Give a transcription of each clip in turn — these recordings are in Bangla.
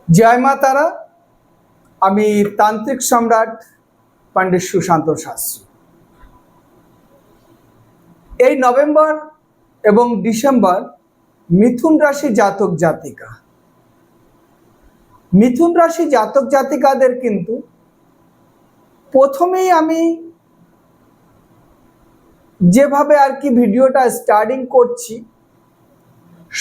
জয় মা তারা। আমি তান্ত্রিক সম্রাট পণ্ডিত সুশান্ত শাস্ত্রী। এই নভেম্বর এবং ডিসেম্বর মিথুন রাশি জাতক জাতিকা, মিথুন রাশি জাতক জাতিকাদের কিন্তু প্রথমেই আমি যেভাবে আর কি ভিডিওটা স্টার্টিং করছি,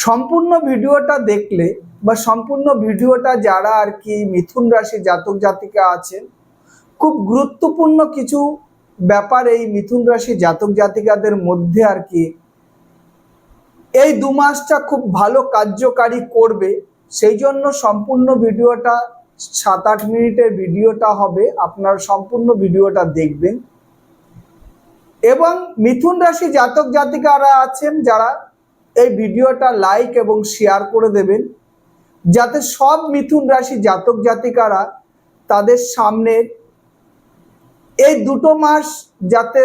সম্পূর্ণ ভিডিওটা দেখলে বা সম্পূর্ণ ভিডিওটা যারা আর কি মিথুন রাশি জাতক জাতিকা আছেন, খুব গুরুত্বপূর্ণ কিছু ব্যাপার এই মিথুন রাশি জাতক জাতিকাদের মধ্যে আর কি এই 2 মাসটা খুব ভালো কার্যকারী করবে। সেই জন্য সম্পূর্ণ ভিডিওটা 7-8 মিনিটের ভিডিওটা হবে, আপনারা সম্পূর্ণ ভিডিওটা দেখবেন। এবং মিথুন রাশি জাতক জাতিকারা আছেন যারা, এই ভিডিওটা লাইক এবং শেয়ার করে দেবেন, যাতে সব মিথুন রাশি জাতক জাতিকারা তাদের সামনে এই 2 মাস যাতে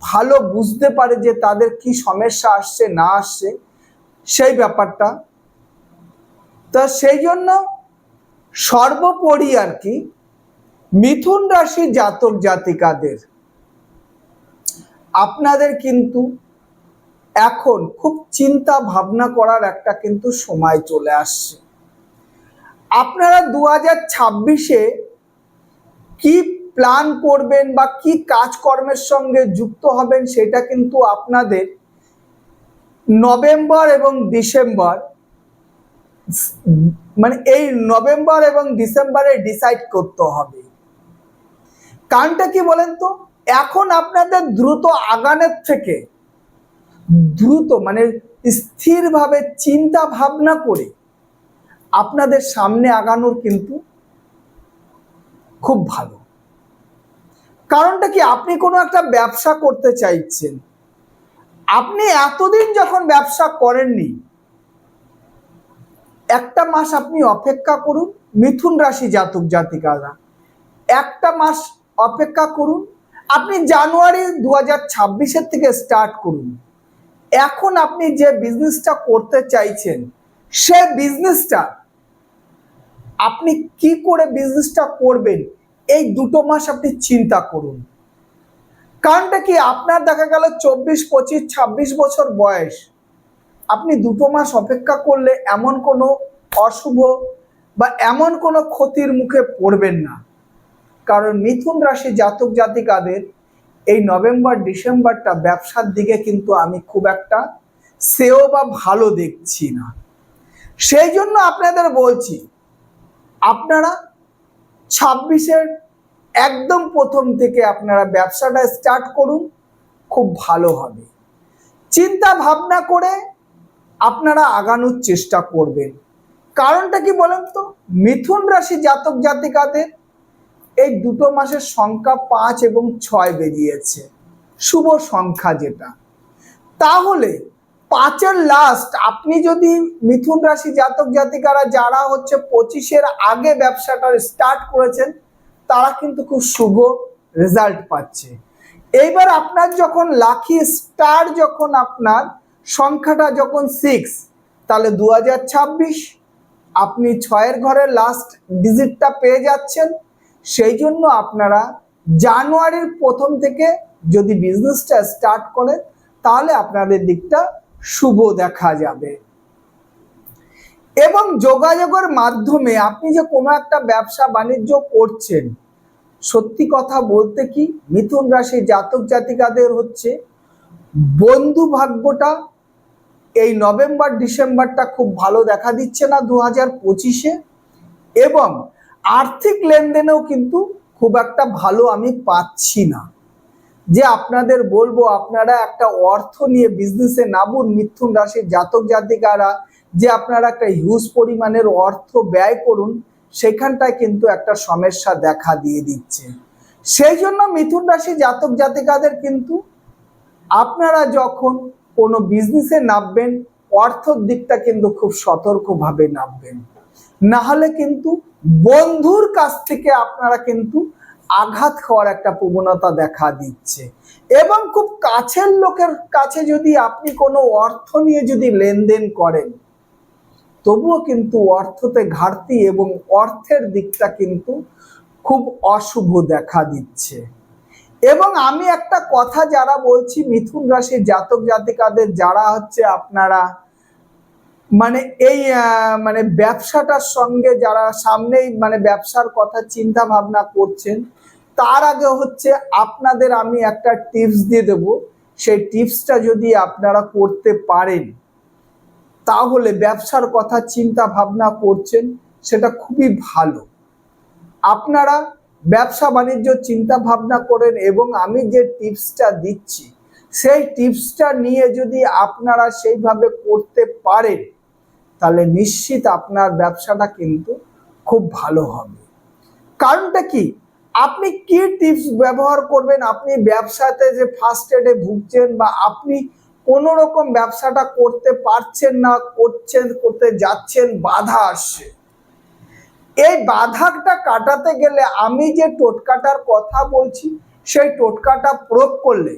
ভালো বুঝতে পারে যে তাদের কি সমস্যা আসছে না আসছে সেই ব্যাপারটা। তো সেই জন্য সর্বোপরি আর কি মিথুন রাশি জাতক জাতিকাদের আপনাদের কিন্তু এখন খুব চিন্তা ভাবনা করার একটা কিন্তু সময় চলে আসছে। আপনারা 2026-এ কি প্ল্যান করবেন বা কি কাজকর্মের সঙ্গে যুক্ত হবেন সেটা কিন্তু আপনাদের নভেম্বর এবং ডিসেম্বর, মানে এই নভেম্বর এবং ডিসেম্বরে ডিসাইড করতে হবে। কারণটা কি বলেন তো, এখন আপনাদের দ্রুত আগানোর থেকে দ্রুত মানে স্থিরভাবে চিন্তা ভাবনা করে আপনাদের সামনে আগানোর কিন্তু খুব ভালো। কারণটা কি, আপনি কোনো একটা ব্যবসা করতে চাইছেন, আপনি এতদিন যখন ব্যবসা করেননি, একটা মাস আপনি অপেক্ষা করুন। মিথুন রাশি জাতক জাতিকারা একটা মাস অপেক্ষা করুন। আপনি জানুয়ারি 2026-এর থেকে স্টার্ট করুন। এখন আপনি যে বিজনেসটা করতে চাইছেন সে বিজনেসটা আপনি কি করে বিজনেসটা করবেন, এই 2 মাস আপনি চিন্তা করুন। কারণটা কি, আপনার দেখা গেল 24, 25, 26 বছর বয়স, আপনি 2 মাস অপেক্ষা করলে এমন কোনো অশুভ বা এমন কোনো ক্ষতির মুখে পড়বেন না। কারণ মিথুন রাশি জাতক জাতিকাদের এই নভেম্বর ডিসেম্বরটা ব্যবসার দিকে কিন্তু আমি খুব একটা সেও বা ভালো দেখছি না। সেই জন্য আপনাদের বলছি, আপনারা 26-এর একদম প্রথম থেকে আপনারা ব্যবসাটা স্টার্ট করুন, খুব ভালো হবে। চিন্তা ভাবনা করে আপনারা আগানোর চেষ্টা করবেন। কারণটা কি বলেন তো, মিথুন রাশি জাতক জাতিকাদের এই 2 মাসের সংখ্যা 5 এবং 6 বেরিয়েছে, শুভ সংখ্যা যেটা। তাহলে 5-এর লাস্ট আপনি যদি মিথুন রাশি জাতক জাতিকারা যারা হচ্ছে 25-এর আগে ব্যবসাটা স্টার্ট করেছেন, তারা কিন্তু খুব শুভ রেজাল্ট পাচ্ছে। এইবার আপনার যখন লাকি স্টার, যখন আপনার সংখ্যাটা যখন 6, তাহলে 2026 আপনি 6-এর ঘরের লাস্ট ডিজিটটা পেয়ে যাচ্ছেন। সেই জন্য আপনারা জানুয়ারির প্রথম থেকে যদি বিজনেসটা স্টার্ট করেন, তাহলে আপনাদের দিকটা শুভ দেখা যাবে। এবং যোগাযোগের মাধ্যমে আপনি যে কোনো একটা ব্যবসা বাণিজ্য করছেন, সত্যি কথা বলতে কি মিথুন রাশি জাতক জাতিকাদের হচ্ছে বন্ধু ভাগ্যটা এই নভেম্বর ডিসেম্বরটা খুব ভালো দেখা দিচ্ছে না 2025-এ। এবং আর্থিক লেনদেনেও কিন্তু খুব একটা ভালো আমি পাচ্ছি না। যে আপনাদের বলবো আপনারা একটা অর্থ নিয়ে বিজনেসে নামুন, মিথুন রাশির জাতক জাতিকারা, যে আপনারা একটা হিউজ পরিমাণের অর্থ ব্যয় করুন, সেখানটায় কিন্তু একটা সমস্যা দেখা দিয়ে দিচ্ছে। সেই জন্য মিথুন রাশি জাতক জাতিকাদের কিন্তু আপনারা যখন কোনো বিজনেসে নামবেন, অর্থের দিকটা কিন্তু খুব সতর্কভাবে নামবেন, না হলে কিন্তু বন্ধুর কাছ থেকে আপনারা কিন্তু আঘাত খাওয়ার একটা প্রবণতা দেখা দিচ্ছে। এবং খুব কাছের লোকের কাছে যদি আপনি কোনো অর্থ নিয়ে যদি লেনদেন করেন, তবুও কিন্তু অর্থতে ঘাটতি এবং অর্থের দিকটা কিন্তু খুব অশুভ দেখা দিচ্ছে। এবং আমি একটা কথা যারা বলছি মিথুন রাশির জাতক জাতিকাদের, যারা হচ্ছে আপনারা মানে এই মানে ব্যবসাটার সঙ্গে যারা সামনেই মানে ব্যবসার কথা চিন্তা ভাবনা করছেন, তার আগে হচ্ছে আপনাদের আমি একটা টিপস দিয়ে দেব। সেই টিপসটা যদি আপনারা করতে পারেন, তাহলে ব্যবসার কথা চিন্তা ভাবনা করছেন, সেটা খুবই ভালো। আপনারা ব্যবসা বাণিজ্য চিন্তা ভাবনা করেন এবং আমি যে টিপসটা দিচ্ছি সেই টিপসটা নিয়ে যদি আপনারা সেইভাবে করতে পারেন, তাহলে নিশ্চিত আপনার ব্যবসাটা কিন্তু খুব ভালো হবে। কারণটা কি, আপনি কি টিপস ব্যবহার করবেন? আপনি ব্যবসাতে যে ফার্স্টেডে ভুগছেন বা আপনি কোনো রকম ব্যবসাটা করতে পারছেন না, করতে যাচ্ছেন, বাধা আসছে, এই বাধাটা কাটাতে গেলে আমি যে টোটকাটার কথা বলছি সেই টোটকাটা প্রয়োগ করলে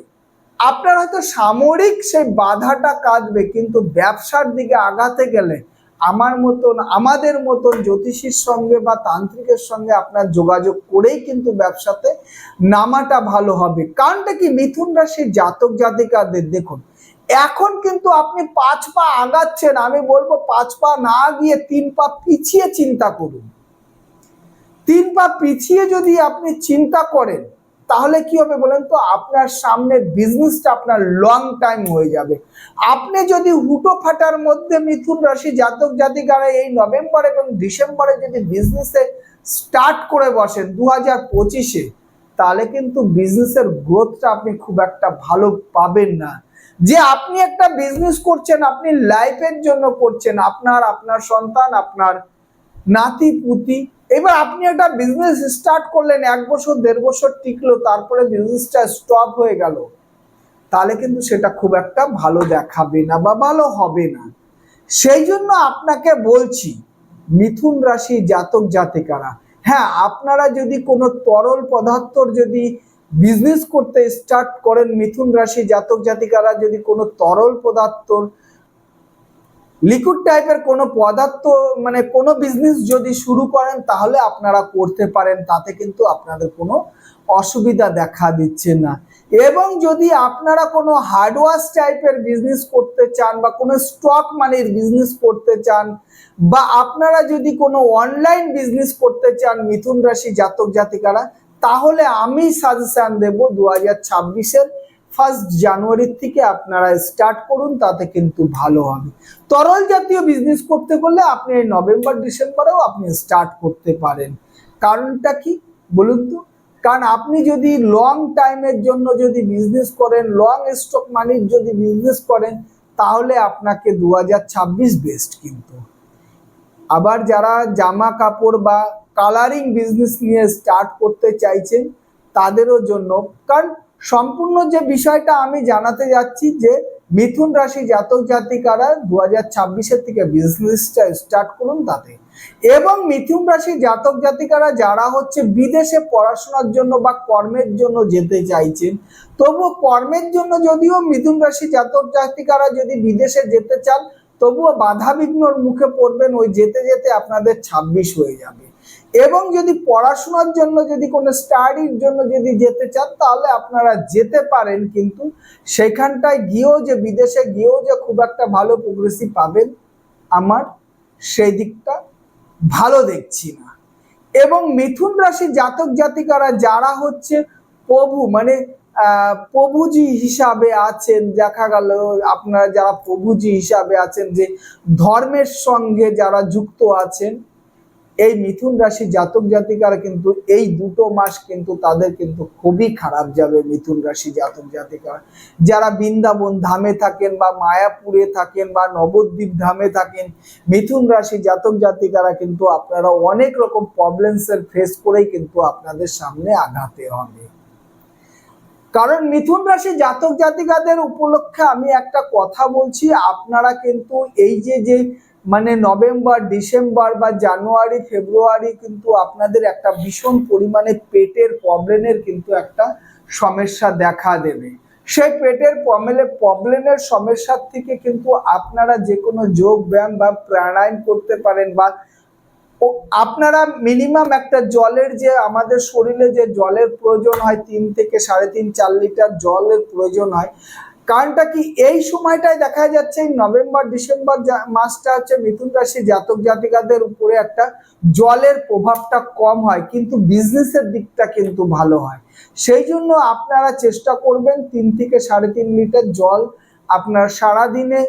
আপনার হয়তো সাময়িক সেই বাধাটা কাটবে, কিন্তু ব্যবসার দিকে আগাতে গেলে আমাদের মতন জ্যোতিষীর সঙ্গে বা তান্ত্রিকের সঙ্গে আপনার যোগাযোগ করেই কিন্তু ব্যবসাতে নামাটা ভালো হবে। কারণটা কি, মিথুন রাশির জাতক জাতিকাদের দেখুন, এখন কিন্তু আপনি 5 পা আগাচ্ছেন, আমি বলবো 5 পা না গিয়ে 3 পা পিছিয়ে চিন্তা করুন। 3 পা পিছিয়ে যদি আপনি চিন্তা করেন, তাহলে কি হবে বলেন তো, আপনার সামনে বিজনেসটা আপনার লং টাইম হয়ে যাবে। আপনি যদি হুটো ফাটার মধ্যে মিথুন রাশি জাতক জাতিকারা এই নভেম্বর এবং ডিসেম্বরে যদি বিজনেসে স্টার্ট করে বসেন 2025-এ, তাহলে কিন্তু বিজনেসের গ্রোথটা আপনি খুব একটা ভালো পাবেন না। যে আপনি একটা বিজনেস করছেন, আপনি লাইফের জন্য করছেন, আপনার সন্তান, আপনার নাতি পুতি, এবার আপনি একটা বিজনেস স্টার্ট করলেন, 1 বছর 1.5 বছর টিকলো, তারপরে বিজনেসটা স্টপ হয়ে গেল, তাহলে কিন্তু সেটা খুব একটা ভালো দেখাবে না বা ভালো হবে না। সেই জন্য আপনাকে বলছি মিথুন রাশি জাতক জাতিকারা, হ্যাঁ, আপনারা যদি কোনো তরল পদার্থর যদি বিজনেস করতে স্টার্ট করেন, মিথুন রাশি জাতক জাতিকারা যদি কোনো তরল পদার্থর লিকুইড টাইপের কোনো পদার্থ মানে কোনো বিজনেস যদি শুরু করেন, তাহলে আপনারা করতে পারেন, তাতে কিন্তু আপনাদের কোনো অসুবিধা দেখা দিচ্ছে না। এবং যদি আপনারা কোনো হার্ডওয়্যার টাইপের বিজনেস করতে চান বা কোনো স্টক মানির বিজনেস করতে চান, বা আপনারা যদি কোনো অনলাইন বিজনেস করতে চান মিথুন রাশি জাতক জাতিকারা, তাহলে আমি সাজেশন দেব 2026-এর 1 জানুয়ারি থেকে আপনারা স্টার্ট করুন, তাতে কিন্তু ভালো হবে। তরল জাতীয় বিজনেস করতে করলে আপনি এই নভেম্বর ডিসেম্বরেও আপনি স্টার্ট করতে পারেন। কারণটা কি বলুন তো, কারণ আপনি যদি লং টাইমের জন্য যদি বিজনেস করেন, লং স্টক মানির যদি বিজনেস করেন, তাহলে আপনাকে 2026 বেস্ট। কিন্তু আবার যারা জামা কাপড় বা কালারিং বিজনেস নিয়ে স্টার্ট করতে চাইছেন, তাদেরও জন্য, কারণ সম্পূর্ণ যে বিষয়টা আমি জানাতে যাচ্ছি যে মিথুন রাশি জাতক জাতিকারা 2026-এর থেকে বিজনেসটা স্টার্ট করুন তাতে। এবং মিথুন রাশি জাতক জাতিকারা যারা হচ্ছে বিদেশে পড়াশোনার জন্য বা কর্মের জন্য যেতে চাইছেন, তবুও কর্মের জন্য যদিও মিথুন রাশি জাতক জাতিকারা যদি বিদেশে যেতে চান, তবুও বাধা বিঘ্নর মুখে পড়বেন, ওই যেতে যেতে আপনাদের 26 হয়ে যাবে। এবং যদি পড়াশোনার জন্য যদি কোনো স্টাডির জন্য যদি যেতে চান, তাহলে আপনারা যেতে পারেন, কিন্তু সেখানটায় গিয়েও যে বিদেশে গিয়েও যে খুব একটা ভালো প্রোগ্রেসিভ পাবেন, আমার সেই দিকটা ভালো দেখছি না। এবং মিথুন রাশি জাতক জাতিকারা যারা হচ্ছে প্রভুজি হিসাবে আছেন, দেখা গেল আপনারা যারা প্রভুজি হিসাবে আছেন, যে ধর্মের সঙ্গে যারা যুক্ত আছেন, এই মিথুন রাশি জাতক জাতিকারা কিন্তু এই 2 মাস কিন্তু তাদের কিন্তু খুবই খারাপ যাবে। মিথুন রাশি জাতক জাতিকারা যারা বৃন্দাবন ধামে থাকেন বা মায়াপুরে থাকেন বা নবদ্বীপ ধামে থাকেন, মিথুন রাশি জাতক জাতিকারা কিন্তু আপনারা অনেক রকম প্রবলেমসের ফেস করেই কিন্তু আপনাদের সামনে আগাতে হবে। কারণ মিথুন রাশি জাতক জাতিকাদের উপলক্ষে আমি একটা কথা বলছি, আপনারা কিন্তু এই যে মানে নভেম্বর ডিসেম্বর বা জানুয়ারি ফেব্রুয়ারি কিন্তু আপনাদের একটা ভীষণ পরিমাণে পেটের প্রবলেমের কিন্তু একটা সমস্যা দেখা দেবে। সেই পেটের প্রবলেমের সমস্যার থেকে কিন্তু আপনারা যে কোনো যোগ ব্যায়াম বা প্রাণায়াম করতে পারেন, বা আপনারা মিনিমাম একটা জলের, যে আমাদের শরীরে যে জলের প্রয়োজন হয় 3 থেকে 3.5-4 লিটার জলের প্রয়োজন হয়। কারণটা কি, এই সময়টায় দেখা যাচ্ছে এই নভেম্বর ডিসেম্বর মাসটা হচ্ছে মিথুন রাশি জাতক জাতিকাদের উপরে একটা জলের প্রভাবটা কম হয়, কিন্তু বিজনেসের দিকটা কিন্তু ভালো হয়। সেই জন্য আপনারা চেষ্টা করবেন 3 থেকে 3.5 লিটার জল আপনার সারাদিনে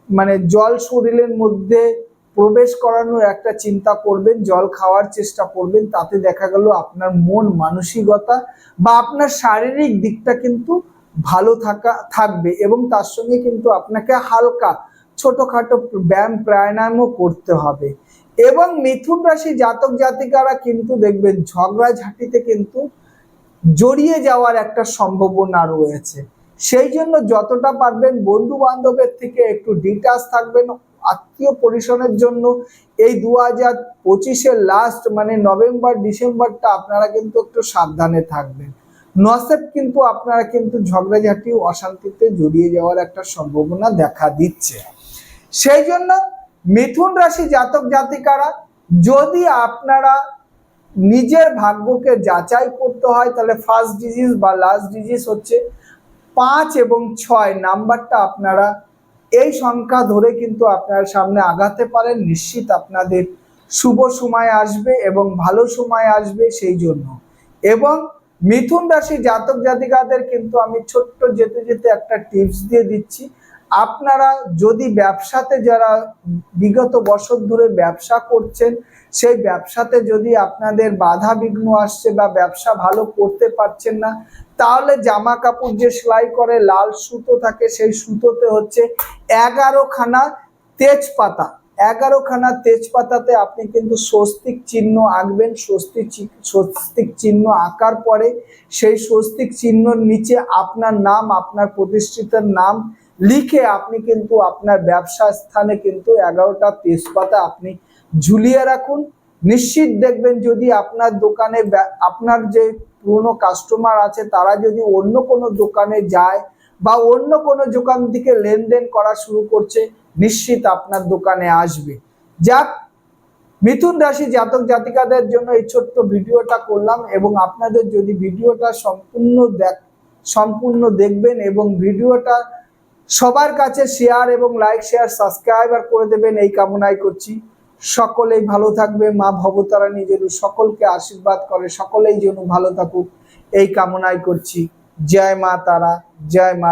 মানে জল শরীরের মধ্যে প্রবেশ করানোর একটা চিন্তা করবেন, জল খাওয়ার চেষ্টা করবেন। তাতে দেখা গেল আপনার মন মানসিকতা বা আপনার শারীরিক দিকটা কিন্তু ভালো থাকবে, এবং তার সঙ্গে কিন্তু আপনাকে হালকা ছোটখাটো ব্যায়াম প্রাণায়ামও করতে হবে। এবং মিথুন রাশি জাতক জাতিকারা কিন্তু দেখবেন ঝগড়াঝাটিতে কিন্তু জড়িয়ে যাওয়ার একটা সম্ভাবনা রয়েছে। সেই জন্য যতটা পারবেন বন্ধু বান্ধবের থেকে একটু ডিটাচ থাকবেন। আত্মীয় পরিজনের জন্য এই 2025-এর লাস্ট মানে নভেম্বর ডিসেম্বরটা আপনারা কিন্তু একটু সাবধানে থাকবেন, নচেত কিন্তু আপনারা কিন্তু ঝগড়াঝাটি অশান্তিতে জড়িয়ে যাওয়ার একটা সম্ভাবনা দেখা দিচ্ছে। সেই জন্য মিথুন রাশি জাতক জাতিকারা, যদি আপনারা নিজের ভাগ্যকে যাচাই করতে হয়, তাহলে ফার্স্ট ডিজিট বা লাস্ট ডিজিট হচ্ছে 5 এবং 6 নাম্বারটা আপনারা এই সংখ্যা ধরে কিন্তু আপনার সামনে আগাতে পারেন। নিশ্চিত আপনাদের শুভ সময় আসবে এবং ভালো সময় আসবে। সেই জন্য এবং মিথুন রাশি জাতক জাতিকাদের কিন্তু আমি ছোট্ট যেতে যেতে একটা টিপস দিয়ে দিচ্ছি। আপনারা যদি ব্যবসাতে, যারা বিগত বছর ধরে ব্যবসা করছেন, সেই ব্যবসাতে যদি আপনাদের বাধা বিঘ্ন আসছে বা ব্যবসা ভালো করতে পারছেন না, তাহলে জামা কাপড় যে সেলাই করে লাল সুতো থাকে, সেই সুতোতে হচ্ছে 11খানা তেজপাতা, 11খানা তেজপাতাতে আপনি কিন্তু স্বস্তিক চিহ্ন আঁকবেন। স্বস্তিক চিহ্ন আঁকার পরে সেই স্বস্তিক চিহ্নর নিচে আপনার নাম, আপনার প্রতিষ্ঠিতার নাম লিখে আপনি কিন্তু আপনার ব্যবসা স্থানে কিন্তু 11টা তেজপাতা আপনি ঝুলিয়ে রাখুন। নিশ্চিত দেখবেন, যদি আপনার দোকানে আপনার যে পুরনো কাস্টমার আছে তারা যদি অন্য কোনো দোকানে যায় বা অন্য কোনো দোকান থেকে লেনদেন করা শুরু করছে, নিশ্চিত আপনার দোকানে আসবে। যাক, মিথুন রাশি জাতক জাতিকাদের জন্য এই ছোট্ট ভিডিওটা করলাম, এবং আপনাদের যদি ভিডিওটা সম্পূর্ণ দেখবেন এবং ভিডিওটা সবার কাছে শেয়ার এবং লাইক শেয়ার সাবস্ক্রাইবার করে দেবেন, এই কামনাই করছি। সকলেই ভালো থাকবে, মা ভবতারিণী যেন সকলকে আশীর্বাদ করে, সকলেই যেন ভালো থাকুক, এই কামনাই করছি। জয় মা তারা, জয় মা।